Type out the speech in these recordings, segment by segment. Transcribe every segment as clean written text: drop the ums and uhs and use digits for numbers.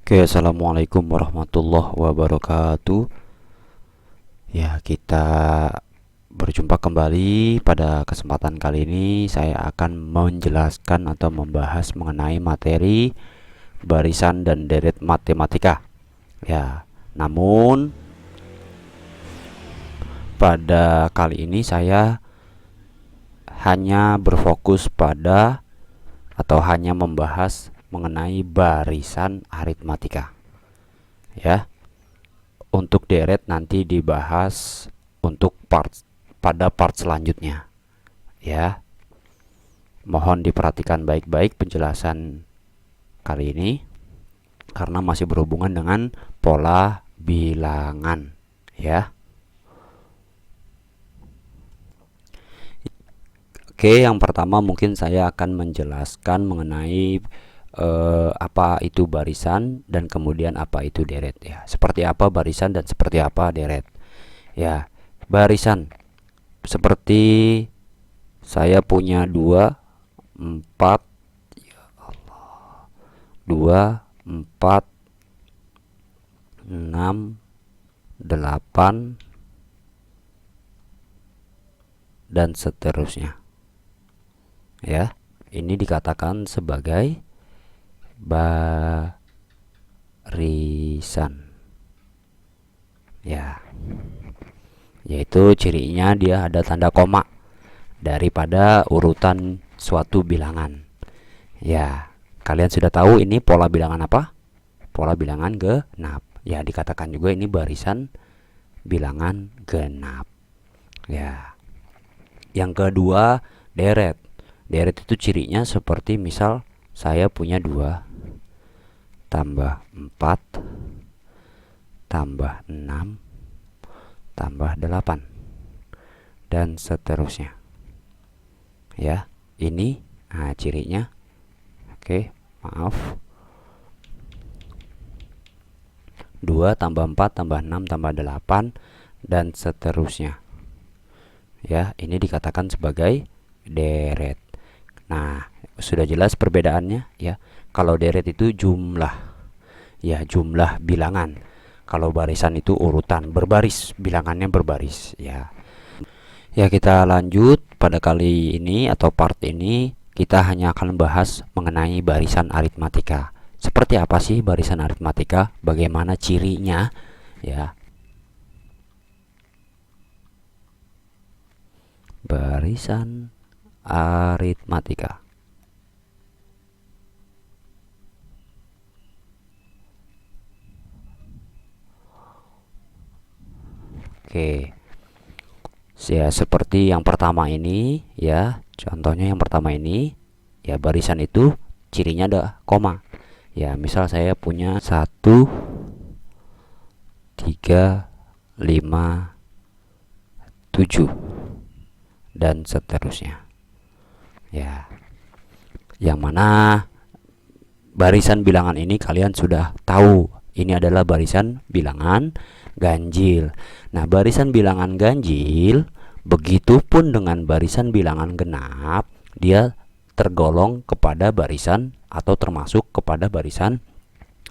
Oke, assalamualaikum warahmatullahi wabarakatuh. Ya, kita berjumpa kembali. Pada kesempatan kali ini saya akan menjelaskan atau membahas mengenai materi barisan dan deret matematika. Ya, namun pada kali ini saya hanya berfokus pada atau hanya membahas mengenai barisan aritmatika. Ya, untuk deret nanti dibahas untuk pada part selanjutnya. Ya, mohon diperhatikan baik-baik penjelasan kali ini karena masih berhubungan dengan pola bilangan. Ya, oke, yang pertama mungkin saya akan menjelaskan mengenai apa itu barisan dan kemudian apa itu deret. Ya, seperti apa barisan dan seperti apa deret. Ya, barisan seperti saya punya 2, 4, 2, 4, 6, 8 dan seterusnya. Ya, ini dikatakan sebagai barisan. Ya, yaitu cirinya dia ada tanda koma daripada urutan suatu bilangan. Ya, kalian sudah tahu ini pola bilangan apa? Pola bilangan genap. Ya, dikatakan juga ini barisan bilangan genap. Ya, yang kedua deret. Deret itu cirinya seperti misal saya punya 2 tambah 4 tambah 6 tambah 8 dan seterusnya. Ya, ini cirinya. Oke, maaf. 2 tambah 4 tambah 6 tambah 8 dan seterusnya. Ya, ini dikatakan sebagai deret. Nah, sudah jelas perbedaannya ya. Kalau deret itu jumlah. Ya, jumlah bilangan. Kalau barisan itu urutan, berbaris, bilangannya berbaris ya. Ya, kita lanjut pada kali ini atau part ini kita hanya akan membahas mengenai barisan aritmatika. Seperti apa sih barisan aritmatika? Bagaimana cirinya? Ya. Barisan aritmatika. Oke. Ya, seperti yang pertama ini ya. Contohnya yang pertama ini ya, barisan itu cirinya ada koma. Ya, misal saya punya 1 3 5 7 dan seterusnya. Ya, yang mana barisan bilangan ini kalian sudah tahu, ini adalah barisan bilangan ganjil. Nah, barisan bilangan ganjil begitupun dengan barisan bilangan genap, dia tergolong kepada barisan atau termasuk kepada barisan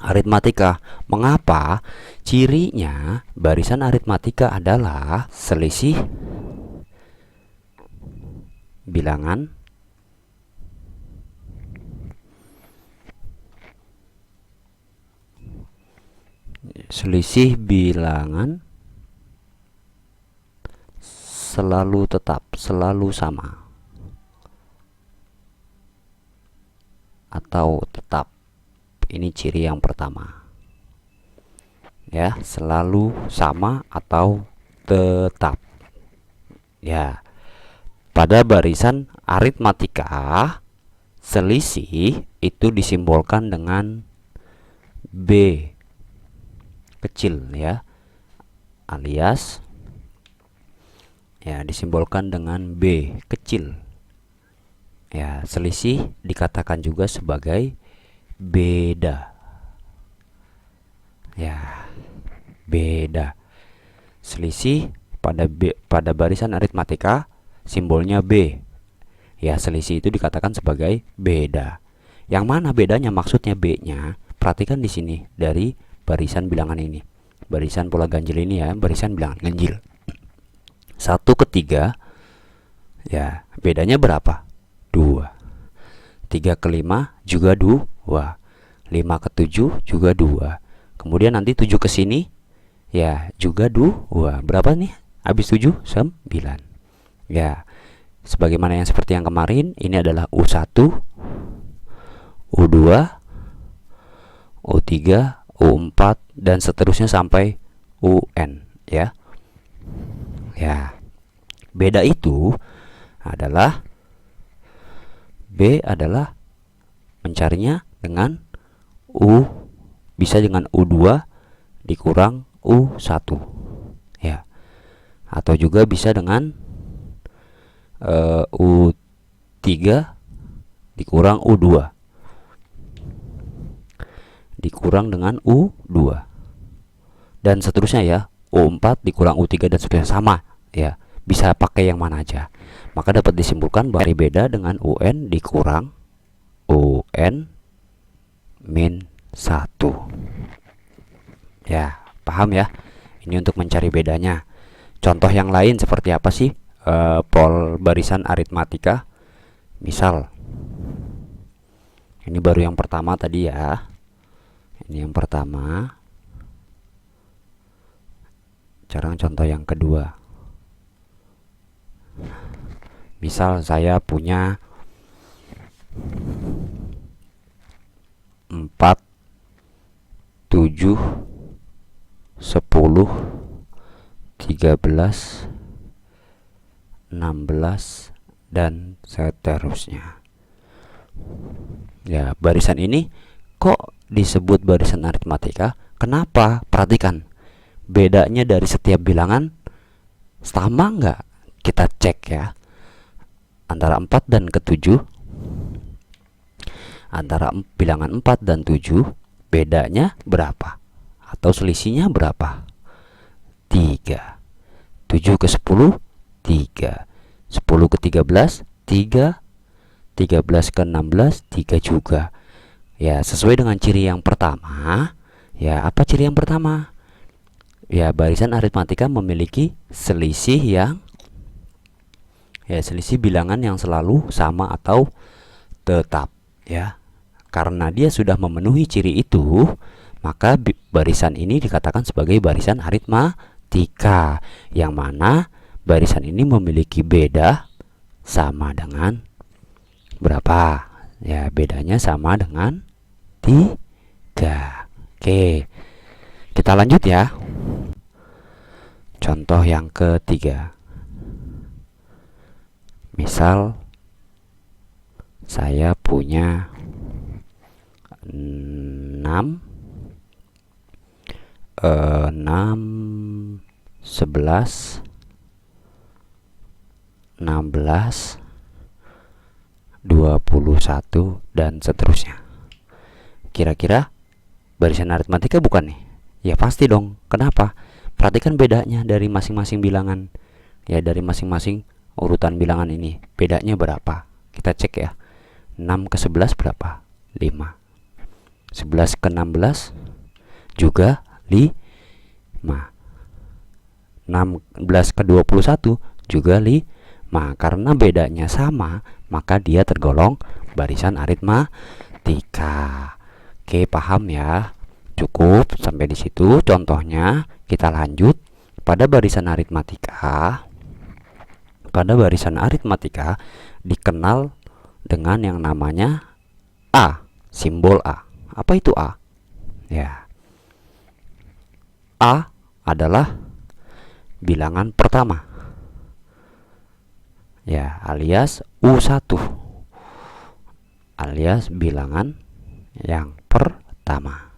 aritmatika. Mengapa? Cirinya barisan aritmatika adalah selisih bilangan selalu tetap, selalu sama atau tetap. Ini ciri yang pertama. Ya, selalu sama atau tetap. Ya, pada barisan aritmatika selisih itu disimbolkan dengan B kecil ya, alias ya disimbolkan dengan B kecil. Ya, selisih dikatakan juga sebagai beda. Ya, beda. Selisih pada barisan aritmatika simbolnya B. Ya, selisih itu dikatakan sebagai beda. Yang mana bedanya? Maksudnya B-nya perhatikan di sini dari barisan bilangan ini, barisan pola ganjil ini ya, barisan bilangan ganjil 1 ke 3 ya, bedanya berapa? 2. 3 ke 5 juga 2. 5 ke 7 juga 2. Kemudian nanti 7 ke sini ya juga 2. Berapa nih? Habis 7 9. Ya, sebagaimana yang seperti yang kemarin, ini adalah U1, U2, U3, U4 dan seterusnya sampai UN ya. Ya. Beda itu adalah B adalah mencarinya dengan U, bisa dengan U2 dikurang U1 ya, atau juga bisa dengan U3 dikurang U2 dikurang dengan U2 dan seterusnya ya, U4 dikurang U3 dan seterusnya, sama ya, bisa pakai yang mana aja. Maka dapat disimpulkan bahwa beda dengan UN dikurang UN min 1 ya, paham ya? Ini untuk mencari bedanya. Contoh yang lain seperti apa sih pol barisan aritmatika? Misal ini baru yang pertama tadi ya, ini yang pertama. Sekarang contoh yang kedua. Misal saya punya 4, 7, 10, 13, 16 dan seterusnya. Ya, barisan ini kok disebut barisan aritmatika? Kenapa? Perhatikan, bedanya dari setiap bilangan sama nggak? Kita cek ya, antara 4 dan ke-7, antara bilangan 4 dan 7 bedanya berapa? Atau selisihnya berapa? 3. 7 ke 10 3, 10 ke 13 3, 13 ke 16 3 juga. Ya, sesuai dengan ciri yang pertama. Ya, apa ciri yang pertama? Ya, barisan aritmatika memiliki selisih yang selisih bilangan yang selalu sama atau tetap ya. Karena dia sudah memenuhi ciri itu, maka barisan ini dikatakan sebagai barisan aritmatika, yang mana barisan ini memiliki beda sama dengan berapa? Ya, bedanya sama dengan 3. Oke, kita lanjut ya. Contoh yang ketiga. Misal saya punya 6, 11, 16, 21 dan seterusnya. Kira-kira barisan aritmatika bukan nih? Ya pasti dong. Kenapa? Perhatikan bedanya dari masing-masing bilangan. Ya, dari masing-masing urutan bilangan ini bedanya berapa? Kita cek ya. 6 ke 11 berapa? 5. 11 ke 16 juga 5. 16 ke 21 juga 5. Karena bedanya sama, maka dia tergolong barisan aritmatika. Oke, paham ya? Cukup sampai di situ contohnya. Kita lanjut pada barisan aritmatika. Pada barisan aritmatika dikenal dengan yang namanya A, simbol A. Apa itu A? Ya, A adalah bilangan pertama. Ya, alias U1, alias bilangan yang pertama.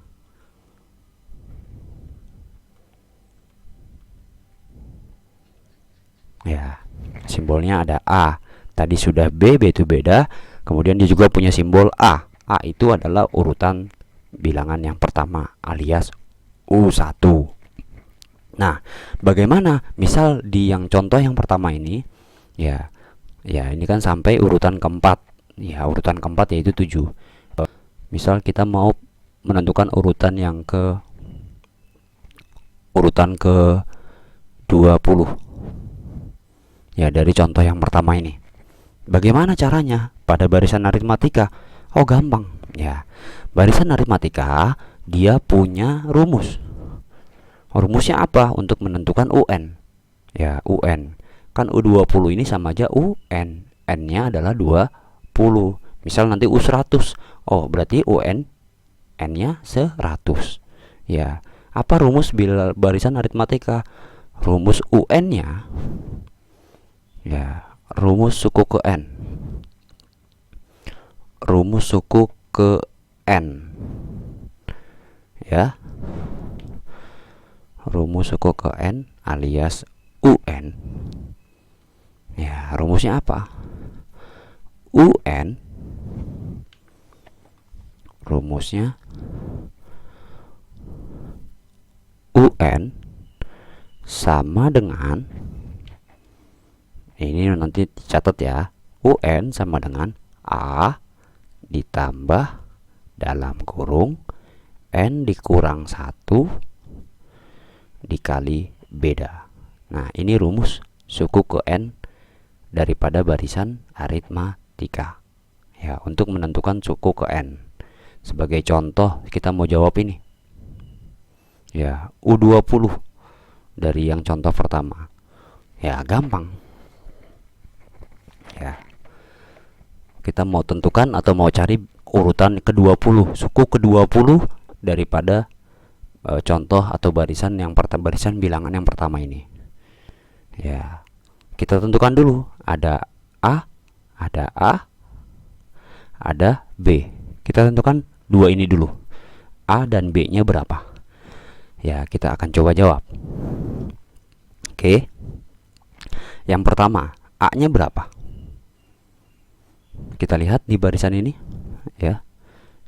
Ya, simbolnya ada A. Tadi sudah B itu beda. Kemudian dia juga punya simbol A. A itu adalah urutan bilangan yang pertama, alias U1. Nah, bagaimana misal di yang contoh yang pertama ini? Ya, ini kan sampai urutan keempat. Ya, urutan keempat yaitu 7. Misal kita mau menentukan urutan ke 20 ya dari contoh yang pertama ini. Bagaimana caranya pada barisan aritmatika? Oh, gampang ya. Barisan aritmatika dia punya rumus. Rumusnya apa untuk menentukan UN? Ya, UN. Kan U20 ini sama aja UN. N-nya adalah 20. Misal nanti U100. Oh, berarti UN N-nya 100. Ya, apa rumus bila barisan aritmatika? Rumus UN-nya ya, rumus suku ke N. Rumus suku ke N. Ya. Rumus suku ke N alias UN. Ya, rumusnya apa? UN rumusnya UN sama dengan, ini nanti dicatat ya, UN sama dengan A ditambah dalam kurung N dikurang 1 dikali beda. Nah, ini rumus suku ke N daripada barisan aritmatika ya, untuk menentukan suku ke N. Sebagai contoh kita mau jawab ini ya, U20 dari yang contoh pertama. Ya, gampang ya. Kita mau tentukan atau mau cari urutan ke-20, suku ke-20 daripada contoh atau barisan bilangan yang pertama ini. Ya, kita tentukan dulu. Ada A, ada B. Kita tentukan dua ini dulu. A dan B-nya berapa? Ya, kita akan coba jawab. Oke. Yang pertama, A-nya berapa? Kita lihat di barisan ini ya.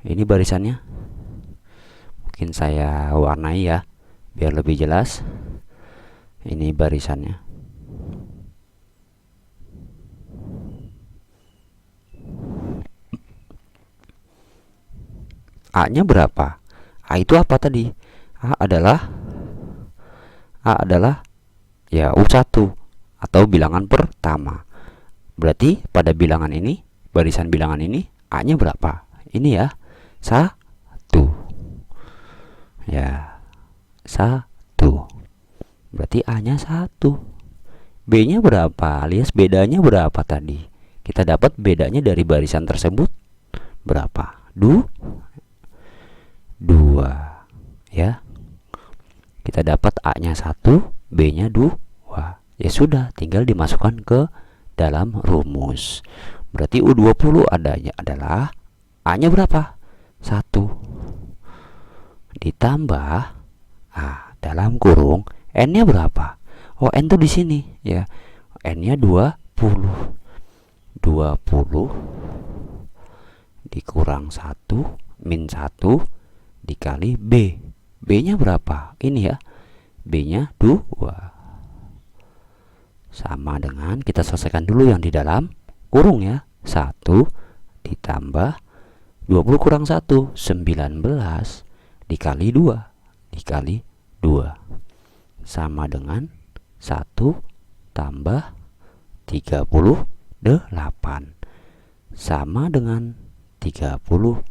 Ini barisannya. Mungkin saya warnai ya biar lebih jelas. Ini barisannya. A-nya berapa? A itu apa tadi? A adalah ya U1 atau bilangan pertama. Berarti pada bilangan ini, barisan bilangan ini, A-nya berapa? Ini ya, 1. Ya, 1. Berarti A-nya 1. B-nya berapa? Alias bedanya berapa tadi? Kita dapat bedanya dari barisan tersebut berapa? 2 ya. Kita dapat A-nya 1, B-nya 2. Ya sudah, tinggal dimasukkan ke dalam rumus. Berarti U20 adanya adalah A-nya berapa? 1 ditambah dalam kurung N-nya berapa? Oh, N tuh di sini ya. N-nya 20. 20 dikurang 1 min 1 dikali B. B-nya berapa? Ini ya. B-nya 2. Sama dengan, kita selesaikan dulu yang di dalam kurung ya. 1 ditambah 20 kurang 1, 19 dikali 2 dikali 2 sama dengan 1 tambah 38 sama dengan 39.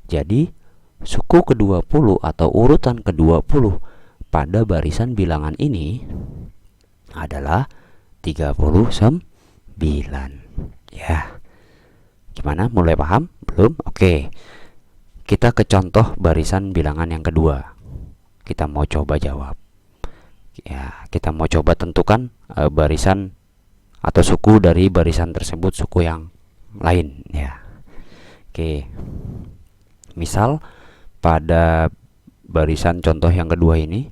Jadi suku ke-20 atau urutan ke-20 pada barisan bilangan ini adalah 39 ya. Gimana, mulai paham? Belum? Oke, kita ke contoh barisan bilangan yang kedua. Kita mau coba jawab ya. Kita mau coba tentukan barisan atau suku dari barisan tersebut, suku yang lain ya. Oke, misal pada barisan contoh yang kedua ini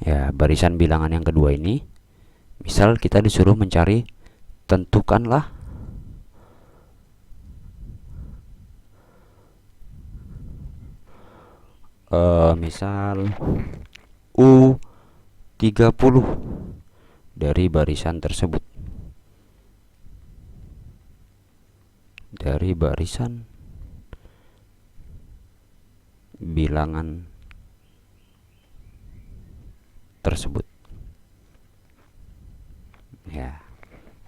ya, barisan bilangan yang kedua ini, misal kita disuruh mencari, tentukanlah misal U30 dari barisan tersebut. dari barisan bilangan tersebut. Ya,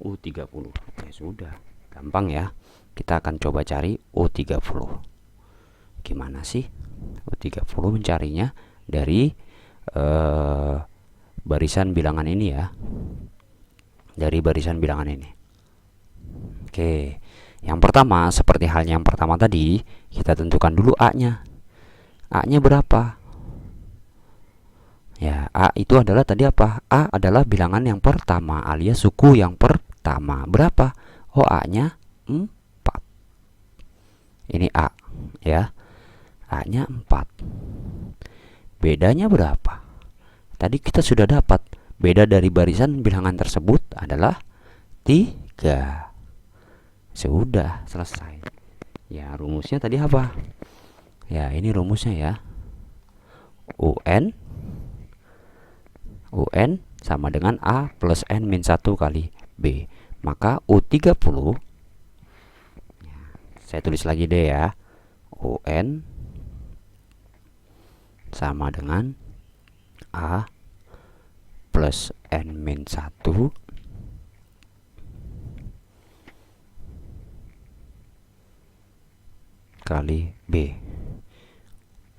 U30. Ya sudah, gampang ya. Kita akan coba cari U30. Gimana sih U30 mencarinya dari barisan bilangan ini ya. Dari barisan bilangan ini. Oke, yang pertama seperti halnya yang pertama tadi, kita tentukan dulu A-nya. A-nya berapa? Ya, A itu adalah tadi apa? A adalah bilangan yang pertama alias suku yang pertama. Berapa? Oh, A-nya 4. Ini A ya. A-nya 4. Bedanya berapa? Tadi kita sudah dapat. Beda dari barisan bilangan tersebut adalah 3. Sudah selesai. Ya, rumusnya tadi apa? Ya, ini rumusnya ya. UN sama dengan A plus N min 1 kali B. Maka U30, saya tulis lagi deh ya. UN sama dengan A plus N min 1 kali B.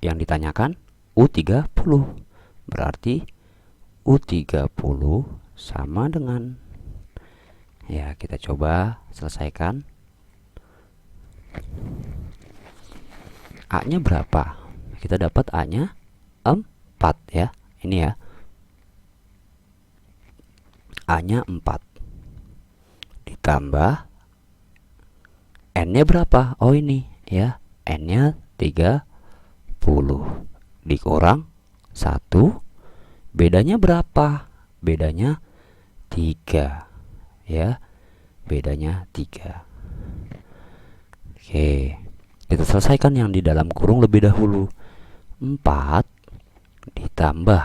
Yang ditanyakan U30. Berarti U30 sama dengan, ya kita coba selesaikan. A-nya berapa? Kita dapat A-nya 4 ya. Ini ya. A-nya 4 ditambah N-nya berapa? Oh ini ya. N-nya 30 dikurang 1. Bedanya berapa? Bedanya 3 ya. Bedanya 3. Oke, kita selesaikan yang di dalam kurung lebih dahulu. 4 ditambah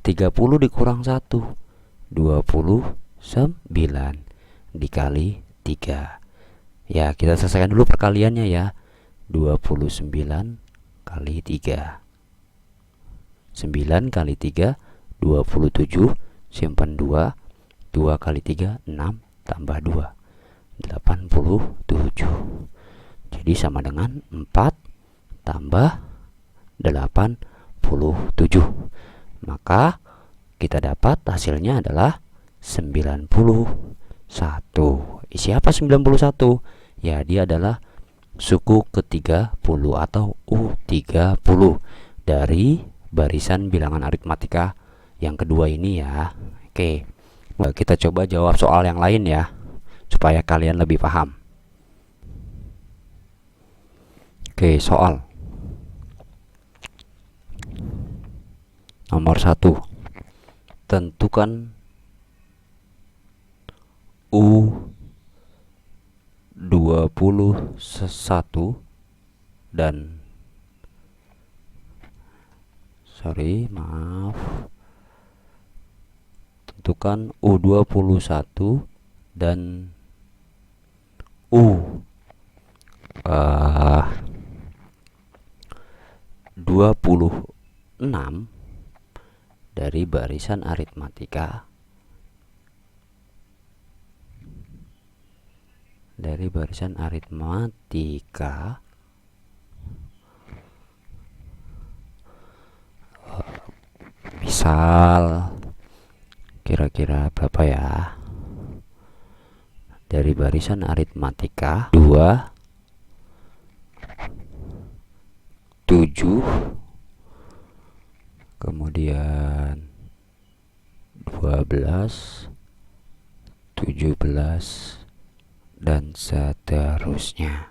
30 dikurang 1, 29 dikali 3. Ya, kita selesaikan dulu perkaliannya ya. 29 kali 3. 9 kali 3 27, simpan 2. 2 kali 3 6 tambah 2 87. Jadi sama dengan 4 tambah 87. Maka kita dapat hasilnya adalah 91. Siapa 91? Ya, dia adalah suku ke-30 atau U30 dari barisan bilangan aritmatika yang kedua ini ya. Oke, kita coba jawab soal yang lain ya, supaya kalian lebih paham. Oke, soal nomor 1. Tentukan U21 dan tentukan U21 dan U26 dari barisan aritmatika misal kira-kira berapa ya? Dari barisan aritmatika 2 7, kemudian 12 17 dan seterusnya.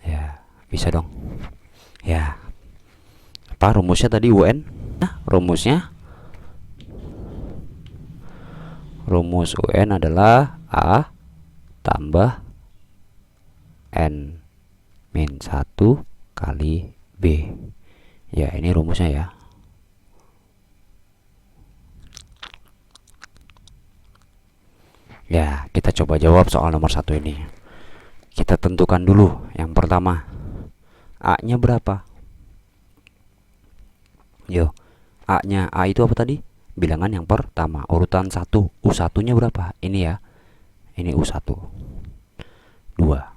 Ya, bisa dong. Ya, apa rumusnya tadi UN? Nah, rumus UN adalah A tambah N min 1 kali B. Ya, ini rumusnya ya. Ya, kita coba jawab soal nomor 1 ini. Kita tentukan dulu yang pertama, A-nya berapa? Yo, A itu apa tadi? Bilangan yang pertama, urutan 1. U1-nya berapa? Ini ya. Ini U1. 2.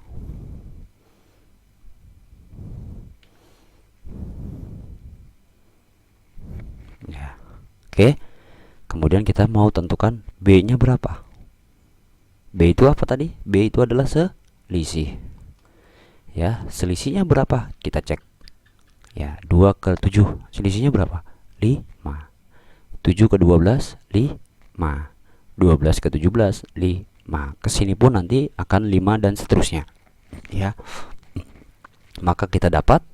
Ya. Oke. Kemudian kita mau tentukan B-nya berapa? B itu apa tadi? B itu adalah selisih. Ya, selisihnya berapa? Kita cek. Ya, 2 ke 7. Selisihnya berapa? 5. 7 ke 12, 5. 12 ke 17, 5. Kesini pun nanti akan 5 dan seterusnya. Ya. Maka kita dapat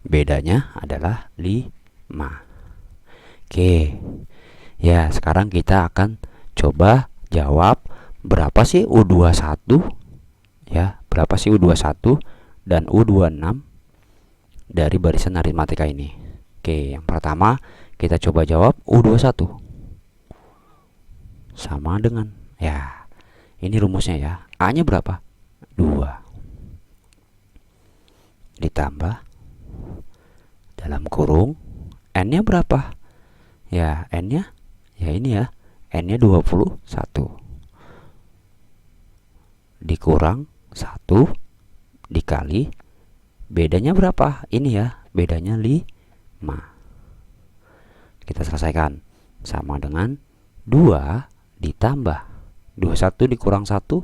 bedanya adalah 5. Oke. Ya, sekarang kita akan coba jawab berapa sih U21? Ya, berapa sih U21 dan U26 dari barisan aritmatika ini? Oke, yang pertama kita coba jawab U21 sama dengan, ya, ini rumusnya ya. A-nya berapa? 2 ditambah dalam kurung N-nya berapa? Ya, N-nya ya ini ya, N-nya 21 dikurang 1 dikali bedanya berapa? Ini ya, bedanya 5. Kita selesaikan. Sama dengan 2 ditambah 21 dikurang 1,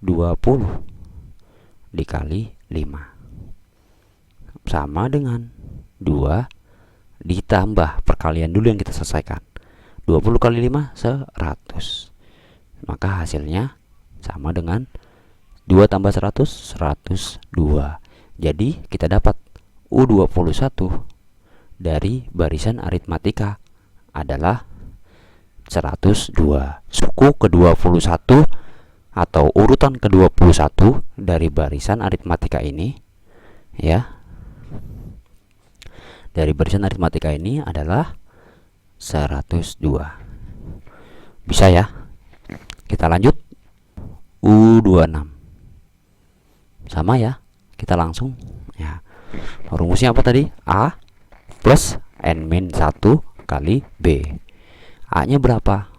20 dikali 5 sama dengan 2 ditambah perkalian dulu yang kita selesaikan. 20 kali 5 100. Maka hasilnya sama dengan 2 tambah 100 102. Jadi kita dapat U21 dari barisan aritmatika adalah 102. Suku ke-21 atau urutan ke-21 dari barisan aritmatika ini, ya. Dari barisan aritmatika ini adalah 102. Bisa ya? Kita lanjut. U26. Sama ya. Kita langsung, ya. Rumusnya apa tadi? A plus N-1 kali B. A-nya berapa?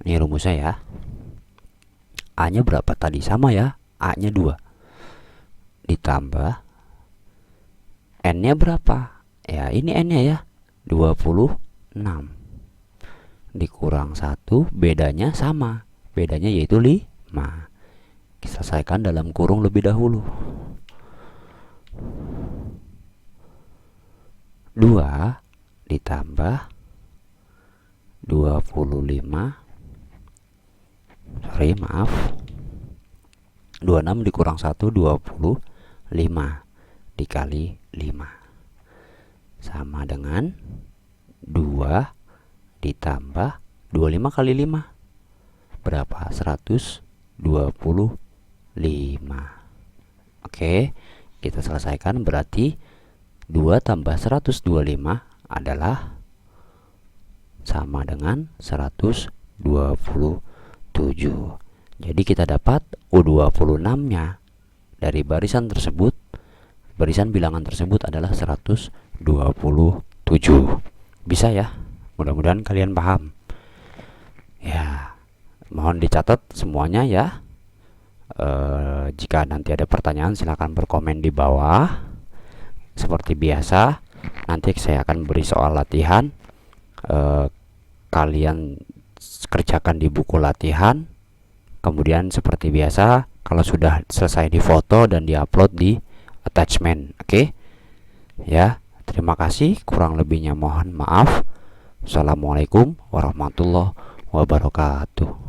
Ini rumusnya ya. A-nya berapa tadi? Sama ya. A-nya 2 ditambah N-nya berapa? Ya, ini N-nya ya, 26 dikurang 1, bedanya sama. Bedanya yaitu 5. Kita selesaikan dalam kurung lebih dahulu. 2 ditambah 25, sorry, maaf, 26 dikurang 1, 25 dikali 5 sama dengan 2 ditambah 25 kali 5 berapa? 125. Oke, kita selesaikan. Berarti 2 tambah 125 adalah sama dengan 127. Jadi kita dapat U26-nya dari barisan tersebut, barisan bilangan tersebut adalah 127. Bisa ya? Mudah-mudahan kalian paham. Ya, mohon dicatat semuanya ya. Jika nanti ada pertanyaan silahkan berkomen di bawah. Seperti biasa, nanti saya akan beri soal latihan. Kalian kerjakan di buku latihan. Kemudian seperti biasa, kalau sudah selesai difoto dan diupload di attachment. Oke? Ya, terima kasih. Kurang lebihnya mohon maaf. Assalamualaikum warahmatullahi wabarakatuh.